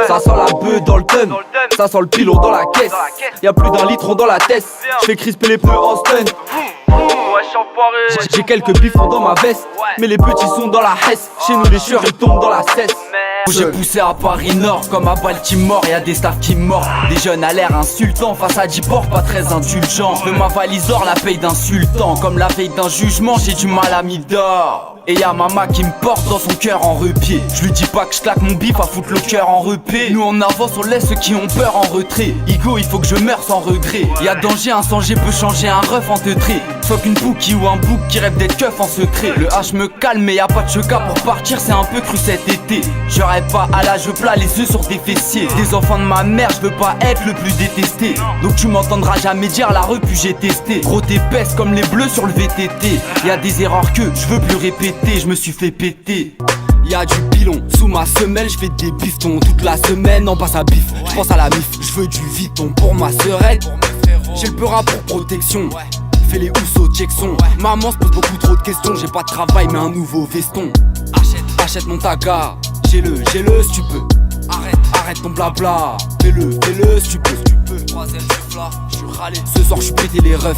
Ça sent la bœuf dans le thème, ça sent le pilot dans la caisse. Y'a plus d'un litre dans la tête, j'fais crisper les pneus en stun. J'ai quelques bifons dans ma veste, mais les petits sont dans la hesse. Chez nous les chieurs ils tombent dans la cesse. J'ai poussé à Paris Nord comme à Baltimore, y'a des stars qui mordent. Des jeunes à l'air insultant, face à 10 porcs pas très indulgents. J'veux ma valise or, la paye d'insultant. Comme la veille d'un jugement, j'ai du mal à m'y d'or. Et y'a maman qui me porte dans son cœur en repied. Je lui dis pas que je claque mon bif à foutre le cœur en repé. Nous on avance, on laisse ceux qui ont peur en retrait. Igo, il faut que je meure sans regret. Y'a danger, un sanger peut changer un ref en teutré. Soit qu'une pouki ou un bouc qui rêve d'être keuf en secret. Le H me calme mais y'a pas de cheka pour partir, c'est un peu cru cet été. Je rêve pas à l'âge plat, les yeux sur des fessiers. Des enfants de ma mère, je veux pas être le plus détesté. Donc tu m'entendras jamais dire la rue puis j'ai testé. Gros t'épaisse comme les bleus sur le VTT. Y'a des erreurs que je veux plus répéter. Je me suis fait péter. Y'a du pilon sous ma semelle, je fais des bifetons toute la semaine, on passe à bif. Je pense à la mif, je veux du Vuitton pour ma sœurette. J'ai le peur pour protection. Fais les housses check son. Maman se pose beaucoup trop de questions. J'ai pas de travail mais un nouveau veston. Achète mon taga. J'ai-le si tu peux. Arrête ton blabla. Fais-le si tu peux. Je suis râlé. Ce soir je suis pété les refs.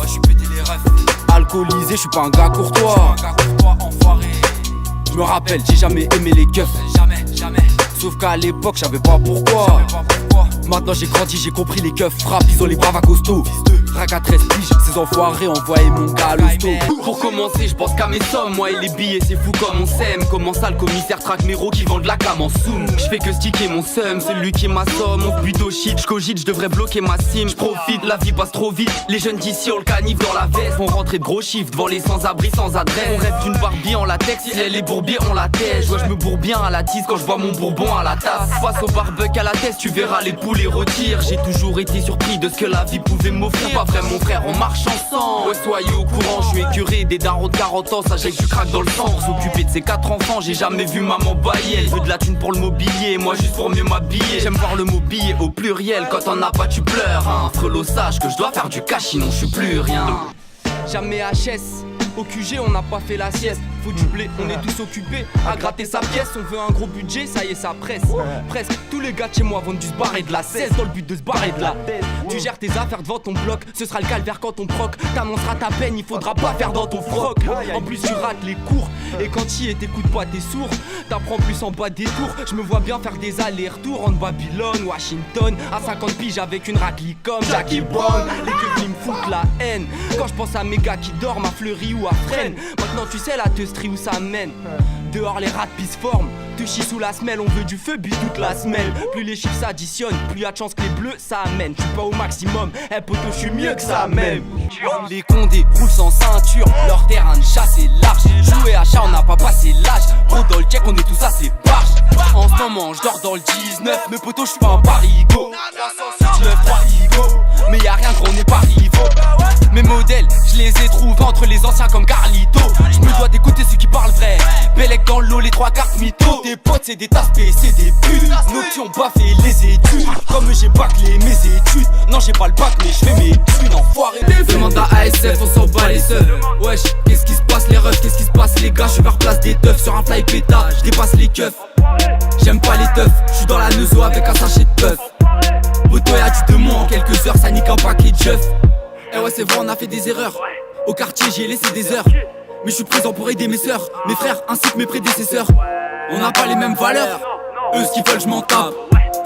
Alcoolisé, je suis pas un gars courtois. Je me rappelle, j'ai jamais aimé les keufs. Jamais. Sauf qu'à l'époque, je savais pas pourquoi. Maintenant j'ai grandi, j'ai compris les keufs frappent, ils ont les bras costauds. Rack à 13 piges, ces enfoirés envoyaient mon gars à l'hosto. Pour commencer, je pense qu'à mes sommes, moi et les billets c'est fou comme on s'aime. Comment ça le commissaire traque mes ros qui vendent de la cam en soum. Je fais que sticker mon seum, celui qui m'assomme. On se bute au shit, j'cogite, j'devrais bloquer ma sim. J'profite, la vie passe trop vite. Les jeunes d'ici ont le canif dans la veste. Font rentrer de gros chiffres devant les sans-abri sans adresse. On rêve d'une Barbie en latex, si elle est bourbier on la tèche. Ouais, je me bourre bien à la tise quand je vois mon bourbon à la tasse. Face au barbecue à la tête, tu verras les poules et rôtir. J'ai toujours été surpris de ce que la vie pouvait m'offrir. Pas vrai mon frère, on marche ensemble. Ouais, soyez au courant, je suis écœuré des darons de 40 ans. Ça j'ai que du crack dans le sang. Pour s'occuper de ses 4 enfants, j'ai jamais vu maman bailler. Elle veut de la thune pour le mobilier, moi juste pour mieux m'habiller. J'aime voir le mot billet au pluriel. Quand t'en as pas tu pleures hein. Frelot sache que je dois faire du cash sinon je suis plus rien. Jamais HS. Au QG on n'a pas fait la sieste. Faut du blé, on est tous occupés à gratter sa pièce. On veut un gros budget, ça y est ça presse. Presque tous les gars de chez moi vont dû se barrer de la cesse. Dans le but de se barrer de la tête. Tu gères tes affaires devant ton bloc. Ce sera le calvaire quand on proc. T'annonceras ta peine, il faudra pas faire dans ton froc. En plus tu rates les cours. Et quand tu y es t'écoutes pas t'es sourd. T'apprends plus en bas des tours. Je me vois bien faire des allers-retours entre Babylone, Washington. À 50 piges avec une raclie comme Jackie Brown. Les keufs ils me foutent la haine. Quand je pense à mes gars qui dorment à Fleury ou à Fresnes. Maintenant tu sais la teusterie où ça mène. Dehors les rats se forment. Te chie sous la semelle, on veut du feu but toute la semaine. Plus les chiffres s'additionnent, plus y'a de chance que les bleus ça amène. Je suis pas au maximum, poteau je suis mieux que ça même. Les condés roulent sans ceinture, leur terrain de chasse est large. Jouer à chat on n'a pas passé l'âge. Gros dans le check on est tous assez barges. En ce moment je dors dans le 19. Mes potos je suis pas un parigo. 3 Igo. Mais y'a rien gros on est pas rivaux. Mes modèles je les ai trouvés entre les anciens comme Carlito. Je me dois d'écouter ceux qui parlent vrai. Bellec dans l'eau les 3 cartes mytho. Tes potes c'est des tasses c'est des putes. Nous qui ont baffé les études. Comme j'ai bâclé mes études. Non j'ai pas le bac mais je fais mes thunes enfoiré. Demande à ASF on s'en bat les seufs. Wesh qu'est-ce qui se passe les refs, qu'est-ce qui se passe les gars. Je suis vers place des teufs sur un fly pétard. Je dépasse les keufs. J'aime pas les teufs. Je suis dans la neuzo avec un sachet de puff. Poto y'a du 2 mois en quelques heures. Ça nique un paquet de jeuf. Eh ouais c'est vrai on a fait des erreurs. Au quartier j'y ai laissé des heures. Mais je suis présent pour aider mes sœurs, mes frères ainsi que mes prédécesseurs. On n'a pas les mêmes valeurs. Eux ce qu'ils veulent je m'en tape.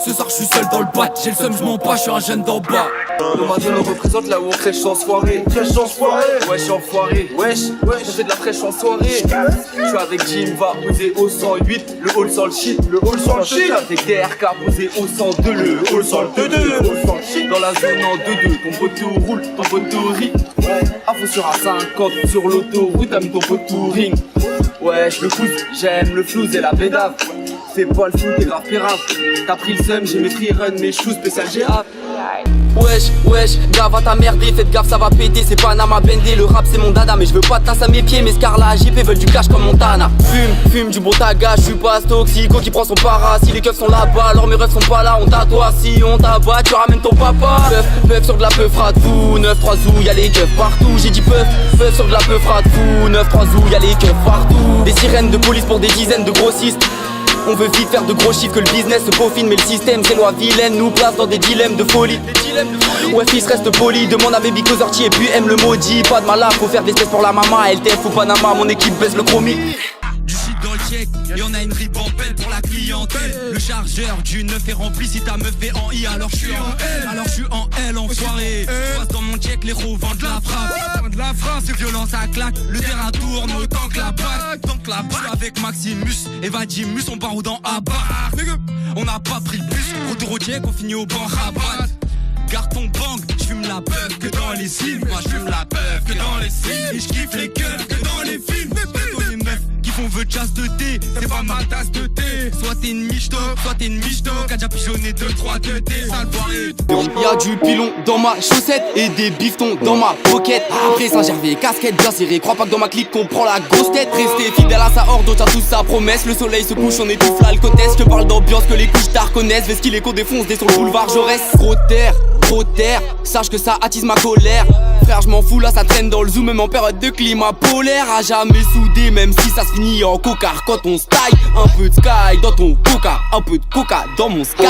Ce soir je suis seul dans le bat. J'ai le seum je m'en pas, je suis un jeune d'en bas. Le matin on représente là où on crèche en soirée. Crèche en soirée. Wesh enfoiré. Wesh on fait de la fraîche en soirée. Je suis avec Jim va poser au 108. Le hall sans le shit. Le hall sans le shit. Avec DRK posé au 102. Le hall sans le 2-2. Dans la zone en 2-2. Ton poteau roule, ton poteau rit. Info sur A50 sur l'autoroute. T'as mis ton poteau ring. Wesh le pouce, j'aime le flouze et la bédave. Fais pas le flou, t'es grave pérave. T'as pris le seum, j'ai mes free run, mes choux spécial GA. Wesh, gaffe à ta merde, faites gaffe ça va péter. C'est Panama Bendé, le rap c'est mon dada. Mais je veux pas de tasse à mes pieds, mes Scarla JP veulent du cash comme Montana. Fume du bon taga, je suis pas toxico qui prend son para. Si les keufs sont là-bas, alors mes refs sont pas là. On t'attoie, si on t'abat, tu ramènes ton papa. Peuf sur de la peuf rat fou, 9-3 zou, y'a les keufs partout. J'ai dit peuf sur de la peuf rat fou, 9-3 zou, y'a les keufs partout. Des sirènes de police pour des dizaines de grossistes. On veut vite faire de gros chiffres, que le business se peaufine. Mais le système, ces lois vilaines nous placent dans des dilemmes de folie. Ouais, fils, reste poli, demande à Baby Cozorti et puis aime le maudit. Pas de malade, faut faire des tests pour la maman. LTF ou Panama, mon équipe baisse le chromie. Du shit dans le check, et on a une ribambelle pour la clientèle. Le chargeur du 9 est rempli, si ta meuf est en I, alors je suis en L. Alors je suis en L en soirée. Passe dans mon check, les ros vendent la frappe. De la France, c'est violent, ça claque. Le terrain tourne autant que la bague. Je suis avec Maximus et Vadimus, on part dans Abar. On n'a pas pris le bus, retour au check, on finit au banc rabat. Garde ton bang, j'fume la peuf que dans les films. Moi j'fume la peuf que dans les films. Et j'kiffe les keufs que dans les films. Plutôt les meufs qui font vœu de chasse de thé. C'est pas ma tasse de thé. Soit t'es une michto, soit t'es une michto. Qu'a déjà pigeonné 2-3 de thé. Sale poirée. Y'a du pilon dans ma chaussette et des bifetons dans ma pocket. Après Saint-Gervais, casquette bien serrée. Crois pas que dans ma clique on prend la grosse tête. Rester fidèle à sa horde, on tient tous sa promesse. Le soleil se couche, on étouffe l'alcotesse. Je te parle d'ambiance que les couches tard connaissent. Vest qu'il est qu'on défonce des sur le boulevard Jaurès. Trop terre, sache que ça attise ma colère. Frère, je m'en fous, là ça traîne dans le zoo, même en période de climat polaire. À jamais soudé, même si ça se finit en coca. Quand on se taille, un peu de sky dans ton coca, un peu de coca dans mon sky.